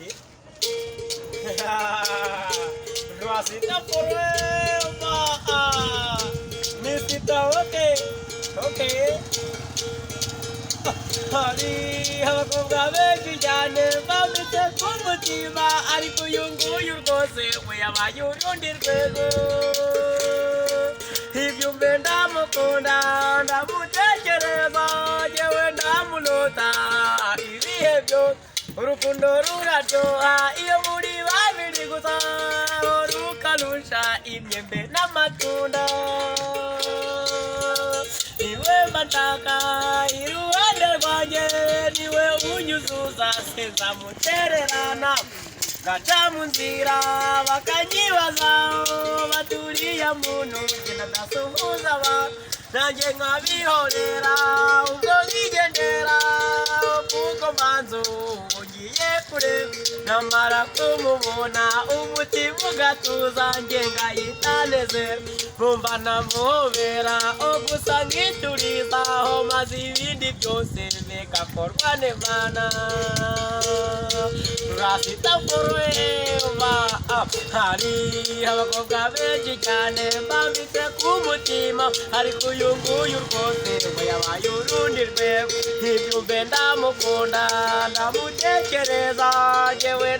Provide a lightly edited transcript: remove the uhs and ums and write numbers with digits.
Okay. Rasita forever. Misita, okay. Okay. Hari abakobwa benshi cyane bafite ku mutima ariko uyu nguyu rwose we yabaye urundi rwego. Ibyo mbe ndamukunda ndamutekereza yewe ndamunota ibihe byose urukundo ruraryoha iyo muri babiri gusa rukarusha imyembe n'amatunda. Niwe mbataka iruhande rwanjye niwe unyuzuza sinzamutererana gaca mu nzira bakanyibazaho baturiye muntu genda ndasuhuza abantu nanjye nkabihorera ubwo nkigendera kuko mbanza ugiye kure namara kumubona umutima ugatuza njye ngahita nezera numva namuhobera gusa nkiturizaho maze ibindi byose bigakorwa n'Imana. Rasita forever. Hari abakobwa benshi cyane bafite ku mutima ariko uyu nguyu rwose we yabaye urundi rwego. Ibyo mbe ndamukunda ndamutekereza yewe